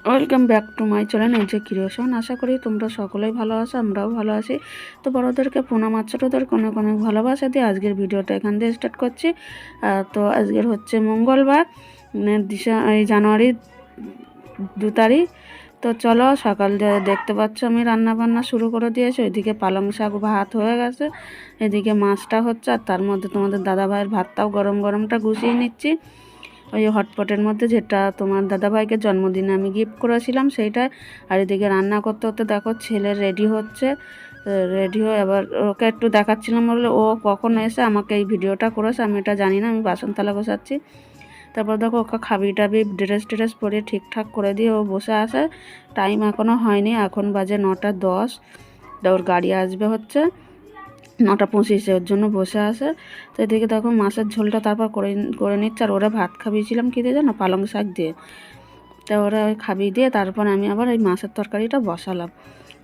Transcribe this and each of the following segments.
Welcome back to my channel এই যে creation. আশা করি তোমরা সকলেই ভালো আছো, আমরাও ভালো আছি। তো বড়োদেরকে প্রণাম, আর ছোটোদেরকে অনেক অনেক ভালোবাসা দিয়ে আজকের ভিডিওটা এখান দিয়ে স্টার্ট করছি। তো আজকের হচ্ছে মঙ্গলবার, এই জানুয়ারির 2 তারিখ। তো চলো, সকাল দেখতে পাচ্ছ আমি রান্না বান্না শুরু করে দিয়েছি। ওইদিকে পালং শাক ভাত হয়ে গেছে, এদিকে মাছটা হচ্ছে, আর তার মধ্যে তোমাদের দাদাভাইয়ের ভাতটাও গরম গরমটা গুছিয়ে নিচ্ছি ওই হটপটের মধ্যে, যেটা তোমার দাদাভাইকে জন্মদিনে আমি গিফট করেছিলাম সেইটা। আর এদিকে রান্না করতে করতে দেখো ছেলে রেডি হচ্ছে, রেডি হয়ে এবার ওকে একটু দেখাচ্ছিলাম, বলে ও কখন এসে আমাকে এই ভিডিওটা করেছে আমি এটা জানি না, আমি বাসন থালা বসাচ্ছি। তারপর দেখো ওকে খাবি টাবি ড্রেস ট্রেস পরে ঠিকঠাক করে দিয়ে ও বসে আসে। টাইম এখনও হয়নি, এখন বাজে 9টা 10। ওর গাড়ি আসবে হচ্ছে 9টা 25, ওর জন্য বসে আসে। তো এদিকে দেখো মাছের ঝোলটা তারপর করে নিচ্ছে। আর ওরা ভাত খাবিয়েছিলাম কী দিয়ে জানো, পালং শাক দিয়ে। তো ওরা ওই খাবি দিয়ে তারপর আমি আবার এই মাছের তরকারিটা বসালাম।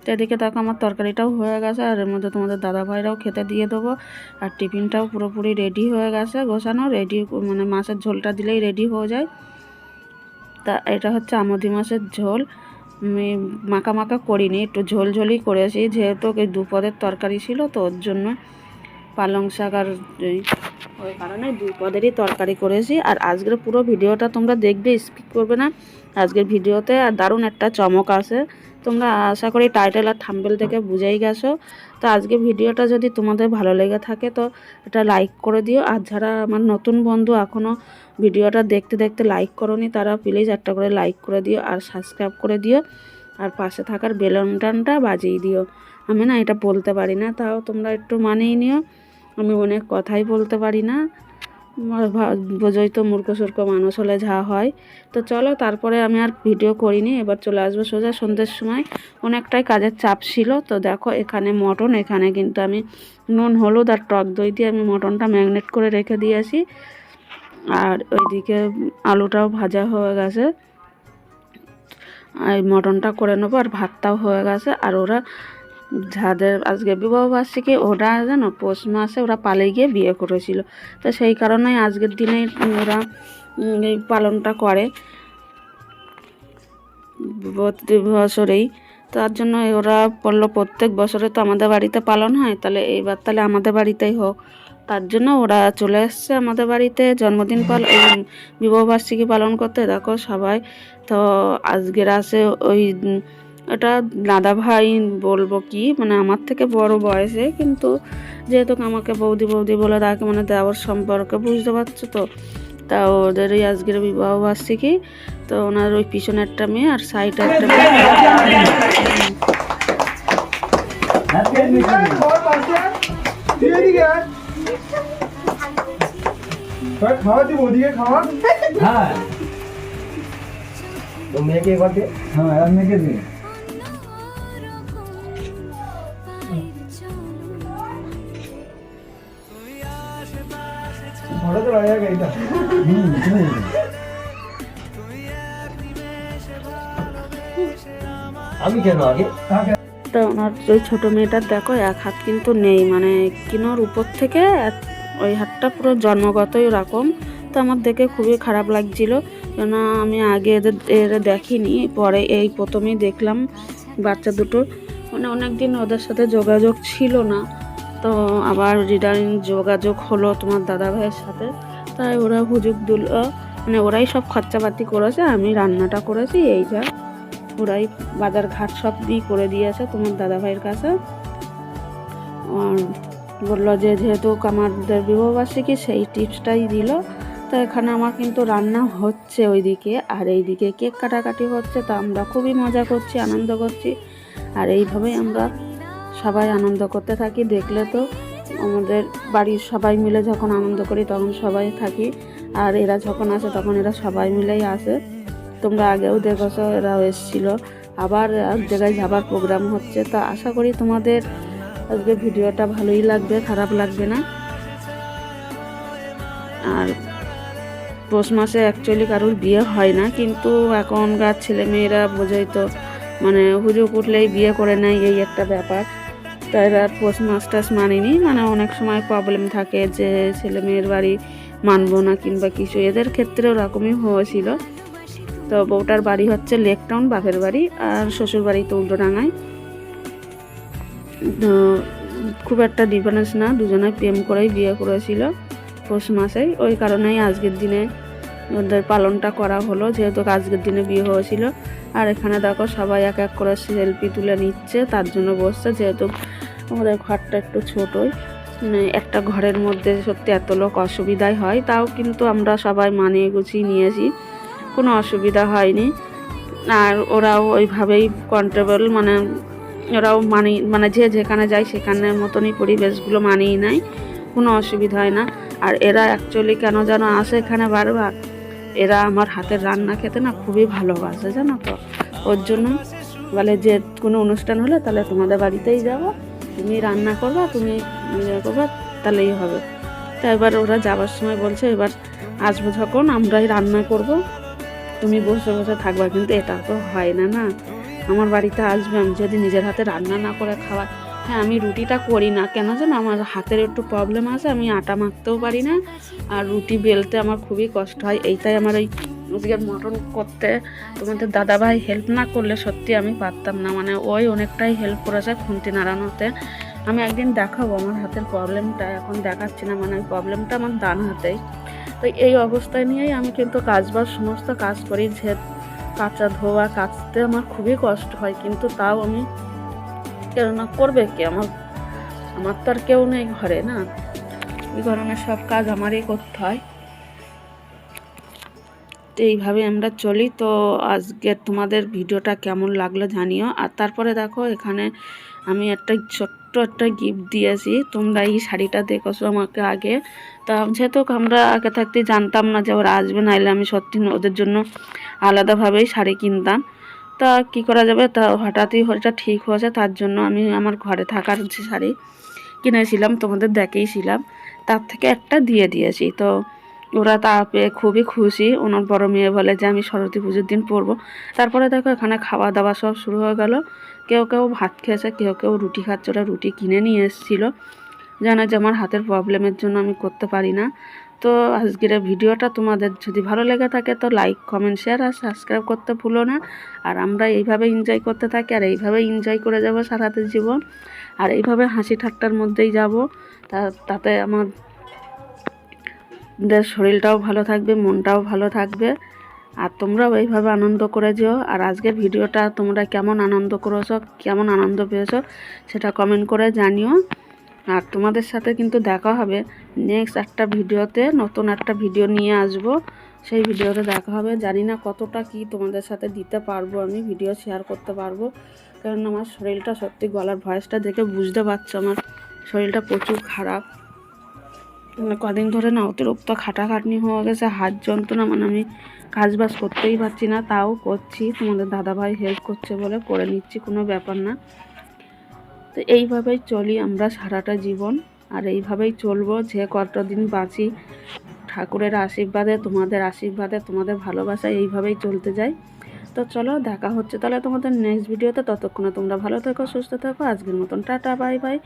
তো এদিকে দেখো আমার তরকারিটাও হয়ে গেছে, আর এর মধ্যে তোমাদের দাদাভাইরাও খেতে দিয়ে দেবো। আর টিফিনটাও পুরোপুরি রেডি হয়ে গেছে, গোছানো রেডি, মানে মাছের ঝোলটা দিলেই রেডি হয়ে যায়। তা এটা হচ্ছে আমদি মাছের ঝোল। আমি মাখা মাখা করিনি, একটু ঝোল ঝোলই করেছি, যেহেতু এই 2 পদের তরকারি ছিল, তো ওর জন্য পালং শাক আর ওই কারণে 2 পদেরই তরকারি করেছি। আর আজকের পুরো ভিডিওটা তোমরা দেখবে, স্কিপ করবে না। আজকের ভিডিওতে আর দারুণ একটা চমক আছে, তোমরা আশা করি টাইটেল আর থাম্বনেল থেকে বুঝেই গেছো। তো আজকে ভিডিওটা যদি তোমাদের ভালো লেগে থাকে তো এটা লাইক করে দিও। আর যারা আমার নতুন বন্ধু এখনও ভিডিওটা দেখতে দেখতে লাইক করোনি, তারা প্লিজ একটা করে লাইক করে দিও আর সাবস্ক্রাইব করে দিও। আর পাশে থাকার বেল বাটনটা বাজিয়ে দিও। আমি না এটা বলতে পারি না, তাও তোমরা একটু মানিয়ে নিও, আমি অনেক কথাই বলতে পারি না, বোঝোই তো মূর্খ সূর্খ মানুষ হলে যা হয়। তো চলো, তারপরে আমি আর ভিডিও করিনি, এবার চলে আসবো সোজা সন্ধ্যের সময়। অনেকটাই কাজের চাপ ছিল। তো দেখো এখানে মটন, এখানে কিন্তু আমি নুন হলুদ আর টক দই দিয়ে আমি মটনটা ম্যারিনেট করে রেখে দিয়েছি। আর ওইদিকে আলুটাও ভাজা হয়ে গেছে, আর মটনটা করে নেবো। আর ভাতটাও হয়ে গেছে। আর ওরা যাদের আজকে বিবাহবার্ষিকী, ওরা জানো পৌষ মাসে ওরা পালিয়ে গিয়ে বিয়ে করেছিল, তো সেই কারণেই আজকের দিনেই ওরা এই পালনটা করে প্রতি বছরেই। তার জন্য ওরা বললো প্রত্যেক বছরে তো আমাদের বাড়িতে পালন হয়, তাহলে এইবার তাহলে আমাদের বাড়িতেই হোক। তার জন্য ওরা চলে এসছে আমাদের বাড়িতে জন্মদিন বিবাহবার্ষিকী পালন করতে। দেখো সবাই তো আজকের আসে ওই, এটা দাদা ভাই বলবো কি, মানে আমার থেকে বড় বয়সে, কিন্তু যেহেতু আমাকে বৌদি বৌদি বলে ডাকে, মানে দেওয়ার সম্পর্কে, বুঝতে পারছো তো। তা ওদেরই আজকের বিবাহবার্ষিকী। তো ওনার ওই পিছনে একটা মেয়ে আর সাইডে একটা খাওয়া দিব, ওদিকে খাওয়া। হ্যাঁ তো মেয়েকে করতে, হ্যাঁ মেয়েকে দিয়ে আমি কেন আগে। তো ওনার ওই ছোটো মেয়েটার দেখো এক হাত কিন্তু নেই, মানে কিনোর উপর থেকে ওই হাতটা পুরো জন্মগতই ওরকম। তো আমার দেখে খুবই খারাপ লাগছিল, কেন আমি আগে এদের দেখিনি, পরে এই প্রথমেই দেখলাম বাচ্চা দুটোর। মানে অনেক দিন ওদের সাথে যোগাযোগ ছিল না, তো আবার রিটার্ন যোগাযোগ হলো তোমার দাদা ভাইয়ের সাথে। তাই ওরা হুজুগ দিল, মানে ওরাই সব খরচাপাতি করেছে, আমি রান্নাটা করেছি। এই যা ওরাই বাজার ঘাট সব দিয়ে করে দিয়েছে তোমার দাদাভাইয়ের কাছে। আর বললো যে যেহেতু আমাদের বিবাহবার্ষিকী, সেই টিপসটাই দিল। তো এখানে আমার কিন্তু রান্না হচ্ছে ওইদিকে, আর এইদিকে কেক কাটাকাটি হচ্ছে। তো আমরা খুবই মজা করছি, আনন্দ করছি। আর এইভাবেই আমরা সবাই আনন্দ করতে থাকি। দেখলে তো আমাদের বাড়ির সবাই মিলে যখন আনন্দ করি তখন সবাই থাকি, আর এরা যখন আসে তখন এরা সবাই মিলেই আসে। তোমরা আগেও দেখেছো এরাও এসেছিল, আবার এক জায়গায় যাবার প্রোগ্রাম হচ্ছে। তো আশা করি তোমাদের আজকে ভিডিওটা ভালোই লাগবে, খারাপ লাগবে না। আর পৌষ মাসে অ্যাকচুয়ালি কারোর বিয়ে হয় না, কিন্তু এখনকার ছেলে মেয়েরা বোঝোই তো, মানে হুজুগ উঠলেই বিয়ে করে নেয়, এই একটা ব্যাপার। তাই আর পৌষ মাস টাস মানিনি, মানে অনেক সময় প্রবলেম থাকে যে ছেলে মেয়ের বাড়ি মানবো না কিংবা কিছু, এদের ক্ষেত্রে ওরকমই হয়েছিল। তো বউটার বাড়ি হচ্ছে লেকটাউন, বাপের বাড়ি, আর শ্বশুর বাড়ি তো উল্টোডাঙায়। তো খুব একটা ডিফারেন্স না, দুজনে প্রেম করেই বিয়ে করেছিল পৌষ মাসেই, ওই কারণেই আজকের দিনে ওদের পালনটা করা হলো, যেহেতু আজকের দিনে বিয়ে হয়েছিল। আর এখানে দেখো সবাই এক এক করে সেলফি তুলে নিচ্ছে, তার জন্য বসছে, যেহেতু আমাদের ঘরটা একটু ছোটোই, একটা ঘরের মধ্যে সত্যি এত লোক অসুবিধাই হয়, তাও কিন্তু আমরা সবাই মানিয়ে গুছিয়ে নিয়েছি, কোনো অসুবিধা হয়নি। আর ওরাও ওইভাবেই কন্ট্রোল, ওরাও মানে যে যেখানে যায় সেখানের মতনই পরিবেশগুলো মানিয়ে নেয়, কোনো অসুবিধা হয় না। আর এরা অ্যাকচুয়ালি কেন যেন আসে এখানে বারবার, এরা আমার হাতের রান্না খেতে না খুবই ভালোবাসে, জানো তো। ওর জন্য বলে যে কোনো অনুষ্ঠান হলে তাহলে তোমাদের বাড়িতেই যাব, তুমি রান্না করবা, তুমি করবা, তাহলেই হবে। তা এবার ওরা যাবার সময় বলছে এবার আসবো যখন আমরাই রান্না করব, তুমি বসে বসে থাকবা। কিন্তু এটা তো হয় না, না, আমার বাড়িতে আসবে, আমি যদি নিজের হাতে রান্না না করে খাওয়া। হ্যাঁ, আমি রুটিটা করি না, কেন যেন আমার হাতের একটু প্রবলেম আছে, আমি আটা মাখতেও পারি না, আর রুটি বেলতে আমার খুবই কষ্ট হয়। এইটাই আমার এই আজকের মটন করতে তোমাদের দাদাভাই হেল্প না করলে সত্যি আমি পারতাম না, মানে ওই অনেকটাই হেল্প করেছে খুন্তি নাড়ানোতে। আমি একদিন দেখাবো আমার হাতের প্রবলেমটা, এখন দেখাচ্ছি না, মানে ওই প্রবলেমটা আমার ডান হাতেই। তো এই অবস্থায় নিয়েই আমি কিন্তু কাজবাজ সমস্ত কাজ করি, যে কাঁচা ধোয়া কাচতে আমার খুবই কষ্ট হয়, কিন্তু তাও আমি কেননা করবে কি, আমার তো আর কেউ নেই ঘরে, না, এই কারণে সব কাজ আমারই করতে হয়। তো এইভাবে আমরা চলি। তো আজকে তোমাদের ভিডিওটা কেমন লাগলো জানিও। আর তারপরে দেখো এখানে আমি একটা ছোট্ট একটা গিফট দিয়েছি, তোমরা এই শাড়িটা দেখেছো আমাকে আগে, তা যেহেতু আমরা আগে থাকতে জানতাম না যে ওরা আসবে, নাইলে আমি সত্যি ওদের জন্য আলাদাভাবেই শাড়ি কিনতাম। তা কী করা যাবে, তা হঠাৎই ওটা ঠিক হয়েছে, তার জন্য আমি আমার ঘরে থাকার যে শাড়ি কিনেছিলাম তোমাদের দেখেইছিলাম, তার থেকে একটা দিয়ে দিয়েছি। তো ওরা তা পেয়ে খুবই খুশি, ওনার বড় মেয়ে বলে যে আমি সরস্বতী পুজোর দিন পরবো। তারপরে দেখো এখানে খাওয়া দাওয়া সব শুরু হয়ে গেল, কেউ কেউ ভাত খেয়েছে, কেউ কেউ রুটি খাচ্ছে, ওরা রুটি কিনে নিয়ে এসেছিলো, জানো যে আমার হাতের প্রবলেমের জন্য আমি করতে পারি না। তো আজকের ভিডিওটা তোমাদের যদি ভালো লেগে থাকে তো লাইক, কমেন্ট, শেয়ার আর সাবস্ক্রাইব করতে ভুলো না। আর আমরা এইভাবে এনজয় করতে থাকি, আর এইভাবে এনজয় করে যাব সারাটা জীবন, আর এইভাবে হাসি ঠাট্টার মধ্যেই যাব, তাতে আমাদের শরীরটাও ভালো থাকবে, মনটাও ভালো থাকবে, আর তোমরাও এইভাবে আনন্দ করে যেও। আর আজকের ভিডিওটা তোমরা কেমন আনন্দ করেছো, কেমন আনন্দ পেয়েছো সেটা কমেন্ট করে জানিও। আর তোমাদের সাথে কিন্তু দেখা হবে নেক্সট একটা ভিডিওতে, নতুন একটা ভিডিও নিয়ে আসব, সেই ভিডিওতে দেখা হবে। জানি না কতটা কি তোমাদের সাথে দিতে পারবো, আমি ভিডিও শেয়ার করতে পারবো, কারণ আমার শরীরটা সত্যি, গলার ভয়েসটা দেখে বুঝতে পারছো আমার শরীরটা প্রচুর খারাপ, মানে কদিন ধরে না অতিরিক্ত খাটাখাটনি হয়ে গেছে, হাত যন্ত্রণা, মানে আমি কাজবাজ করতেই পারছি না, তাও করছি, তোমাদের দাদাভাই হেল্প করছে বলে করে নিচ্ছি, কোনো ব্যাপার না। তো এইভাবেই চলি আমরা সারাটা জীবন, আর এইভাবেই চলবো যে কতটা দিন বাঁচি, ঠাকুরের আশীর্বাদে, তোমাদের আশীর্বাদে, তোমাদের ভালোবাসায় এইভাবেই চলতে যাই। তো চলো দেখা হচ্ছে তাহলে তোমাদের নেক্সট ভিডিওতে, ততক্ষণে তোমরা ভালো থেকো, সুস্থ থেকো, আজকের মতন টাটা, বাই বাই।